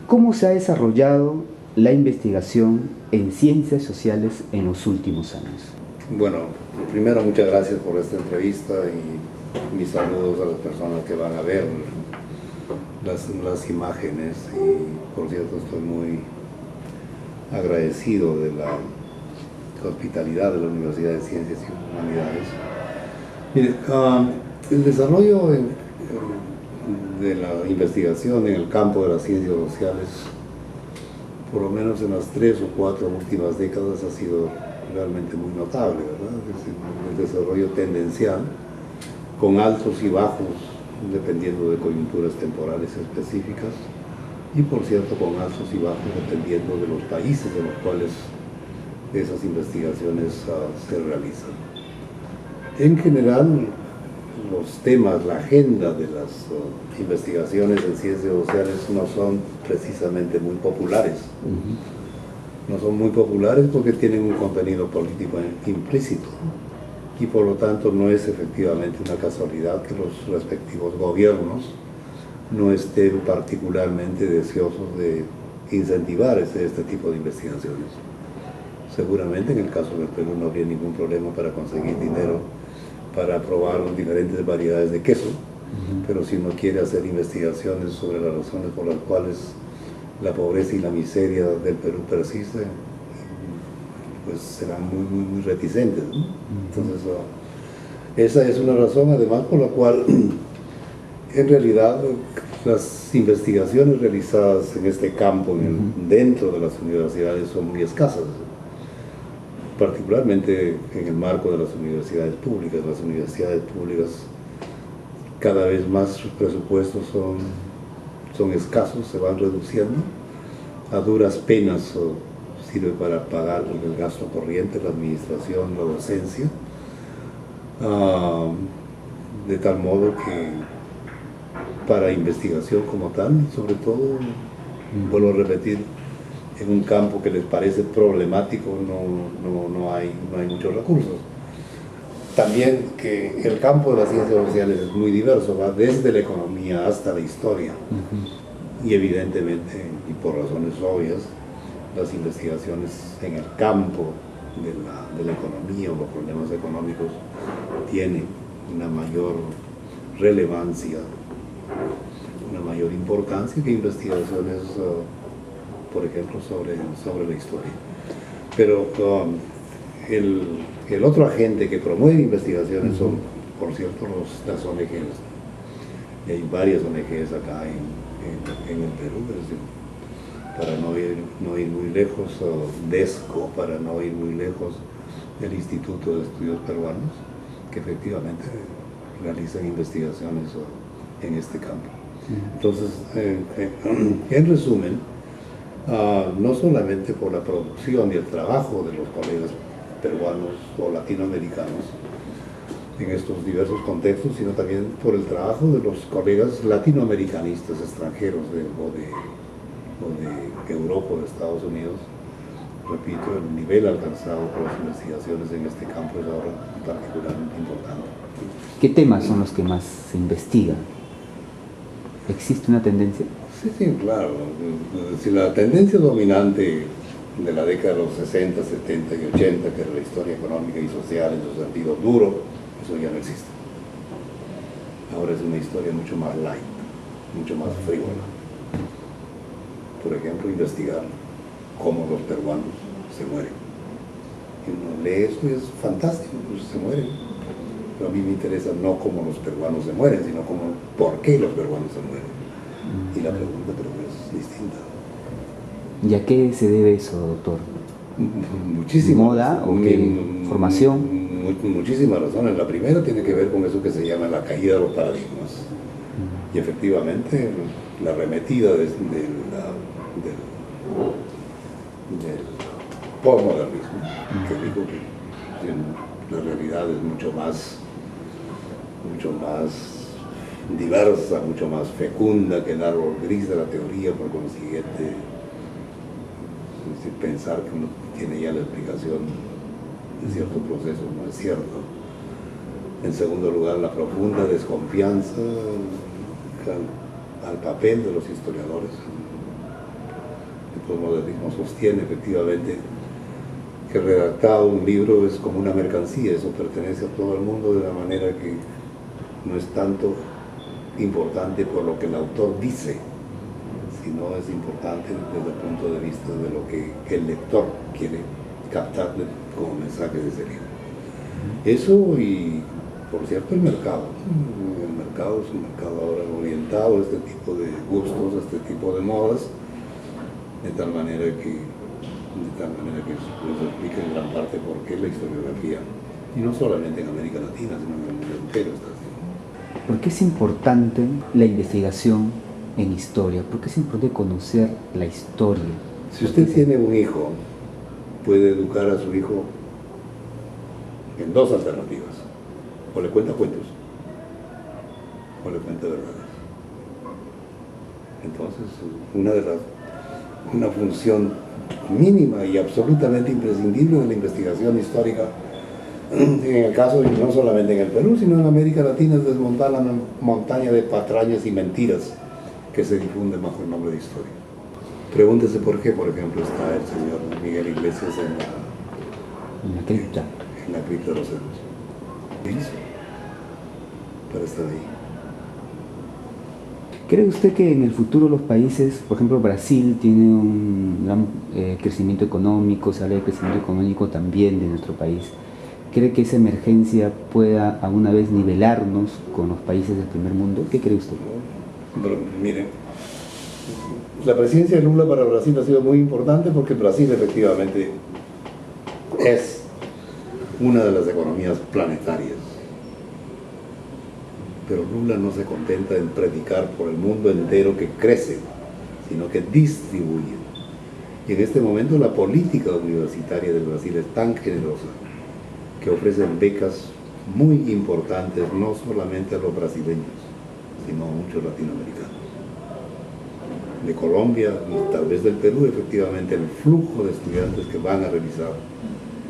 ¿Cómo se ha desarrollado la investigación en ciencias sociales en los últimos años? Bueno, primero muchas gracias por esta entrevista y mis saludos a las personas que van a ver las imágenes, y por cierto estoy muy agradecido de la hospitalidad de la Universidad de Ciencias y Humanidades. Mire, el desarrollo de la investigación en el campo de las ciencias sociales, por lo menos en las 3 o 4 últimas décadas, ha sido realmente muy notable, ¿verdad? Es el desarrollo tendencial, con altos y bajos, dependiendo de coyunturas temporales específicas, y por cierto con altos y bajos dependiendo de los países en los cuales esas investigaciones se realizan. En general, los temas, la agenda de las investigaciones en ciencias sociales no son precisamente muy populares. No son muy populares porque tienen un contenido político implícito, y por lo tanto no es efectivamente una casualidad que los respectivos gobiernos no estén particularmente deseosos de incentivar este tipo de investigaciones. Seguramente en el caso del Perú no habría ningún problema para conseguir dinero para probar diferentes variedades de queso, pero si uno quiere hacer investigaciones sobre las razones por las cuales la pobreza y la miseria del Perú persisten, pues serán muy reticentes, ¿no? Entonces, esa es una razón, además, por la cual en realidad las investigaciones realizadas en este campo, dentro de las universidades, son muy escasas, particularmente en el marco de las universidades públicas. Las universidades públicas, cada vez más sus presupuestos son escasos, se van reduciendo, a duras penas sirve para pagar el gasto corriente, la administración, la docencia, de tal modo que para investigación como tal, sobre todo, vuelvo a repetir, en un campo que les parece problemático, no hay muchos recursos. También que el campo de las ciencias sociales es muy diverso, va desde la economía hasta la historia, y evidentemente, y por razones obvias, las investigaciones en el campo de la economía o los problemas económicos tienen una mayor relevancia, una mayor importancia que investigaciones, por ejemplo, sobre la historia. Pero el otro agente que promueve investigaciones son, por cierto, las ONGs. Y hay varias ONGs acá en el Perú, es decir, para no ir muy lejos, DESCO, para no ir muy lejos, el Instituto de Estudios Peruanos, que efectivamente realizan investigaciones en este campo. Entonces, en resumen, no solamente por la producción y el trabajo de los colegas peruanos o latinoamericanos en estos diversos contextos, sino también por el trabajo de los colegas latinoamericanistas extranjeros o de Europa o de Estados Unidos. Repito, el nivel alcanzado por las investigaciones en este campo es ahora particularmente importante. ¿Qué temas son los que más se investigan? ¿Existe una tendencia? Sí, claro. Si la tendencia dominante de la década de los 60, 70 y 80, que era la historia económica y social en su sentido duro, eso ya no existe. Ahora es una historia mucho más light, mucho más frívola. Por ejemplo, investigar cómo los peruanos se mueren. Y uno lee eso y es fantástico, pues se mueren. Pero a mí me interesa no cómo los peruanos se mueren, sino por qué los peruanos se mueren. Y la pregunta, pero es distinta. ¿Y a qué se debe eso, doctor? Muchísimo. ¿Moda o qué? ¿Formación? Muchísimas razones. La primera tiene que ver con eso que se llama la caída de los paradigmas. Y efectivamente, la arremetida del postmodernismo, que digo que la realidad es mucho más diversa, mucho más fecunda que el árbol gris de la teoría, por consiguiente, es decir, pensar que uno tiene ya la explicación de ciertos procesos no es cierto. En segundo lugar, la profunda desconfianza al papel de los historiadores el posmodernismo sostiene efectivamente que redactado un libro es como una mercancía, eso pertenece a todo el mundo de la manera que no es tanto importante por lo que el autor dice, sino es importante desde el punto de vista de lo que el lector quiere captar como mensaje de ese libro. Eso y, por cierto, el mercado. El mercado es un mercado ahora orientado a este tipo de gustos, a este tipo de modas, de tal manera que eso explica en gran parte por qué la historiografía, y no solamente en América Latina, sino en el mundo entero, está así. ¿Por qué es importante la investigación en historia? ¿Por qué es importante conocer la historia? Si usted tiene un hijo, puede educar a su hijo en dos alternativas: o le cuenta cuentos o le cuenta verdades. Entonces, una función mínima y absolutamente imprescindible de la investigación histórica, en el caso, y no solamente en el Perú, sino en América Latina, es desmontar la montaña de patrañas y mentiras que se difunden bajo el nombre de historia. Pregúntese por qué, por ejemplo, está el señor Miguel Iglesias En la cripta. en la cripta de los héroes. ¿Qué hizo para estar ahí? ¿Cree usted que en el futuro los países, por ejemplo Brasil, tiene un gran crecimiento económico, se habla de crecimiento económico también de nuestro país? ¿Cree que esa emergencia pueda alguna vez nivelarnos con los países del primer mundo? ¿Qué cree usted? Pero, miren, la presidencia de Lula para Brasil ha sido muy importante porque Brasil efectivamente es una de las economías planetarias. Pero Lula no se contenta en predicar por el mundo entero que crece, sino que distribuye. Y en este momento la política universitaria del Brasil es tan generosa que ofrecen becas muy importantes, no solamente a los brasileños, sino a muchos latinoamericanos. De Colombia y tal vez del Perú, efectivamente, el flujo de estudiantes que van a realizar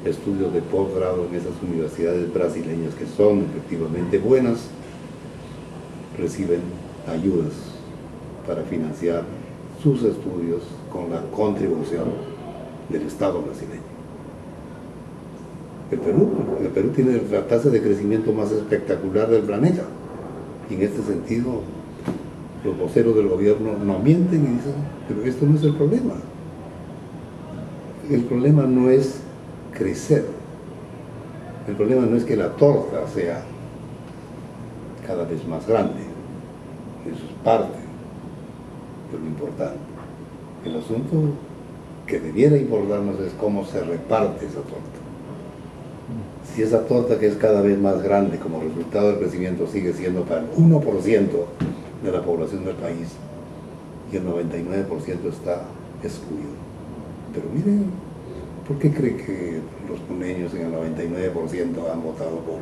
estudios de posgrado en esas universidades brasileñas, que son efectivamente buenas, reciben ayudas para financiar sus estudios con la contribución del Estado brasileño. El Perú tiene la tasa de crecimiento más espectacular del planeta, y en este sentido los voceros del gobierno no mienten y dicen, pero esto no es el problema. El problema no es crecer, el problema no es que la torta sea cada vez más grande, eso es parte de lo importante. El asunto que debiera importarnos es cómo se reparte esa torta. Si esa torta, que es cada vez más grande como resultado del crecimiento, sigue siendo para el 1% de la población del país y el 99% está excluido. Pero miren, ¿por qué cree que los puneños en el 99% han votado por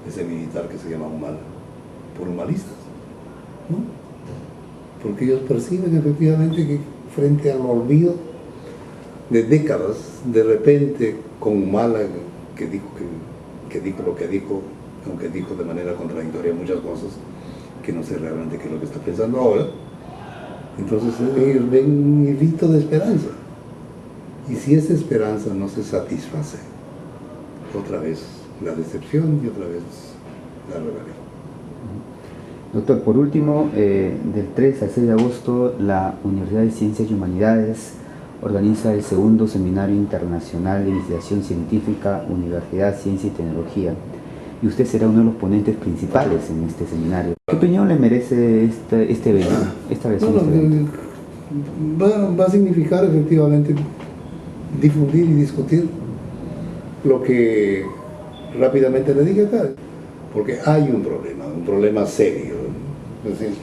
ese militar que se llama Humala? Por humalistas, ¿no? Porque ellos perciben efectivamente que frente al olvido de décadas, de repente con Humala, que dijo lo que dijo, aunque dijo de manera contradictoria muchas cosas que no sé realmente qué es lo que está pensando ahora, entonces ellos ven un hilito de esperanza. Y si esa esperanza no se satisface, otra vez la decepción y otra vez la rebelión. Doctor, por último, del 3 al 6 de agosto, la Universidad de Ciencias y Humanidades organiza el segundo Seminario Internacional de Investigación Científica, Universidad, Ciencia y Tecnología, y usted será uno de los ponentes principales en este seminario. ¿Qué opinión le merece este evento, esta versión de este evento? Va a significar efectivamente difundir y discutir lo que rápidamente le dije acá, porque hay un problema serio. Es decir,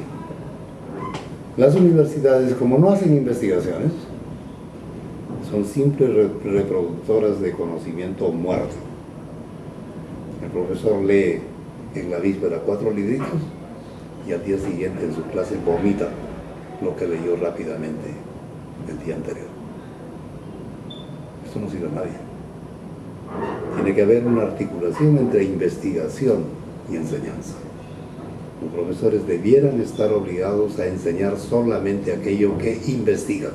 las universidades, como no hacen investigaciones, son simples reproductoras de conocimiento muerto. El profesor lee en la víspera 4 libritos y al día siguiente en su clase vomita lo que leyó rápidamente el día anterior. Esto no sirve a nadie. Tiene que haber una articulación entre investigación y enseñanza. Los profesores debieran estar obligados a enseñar solamente aquello que investigan.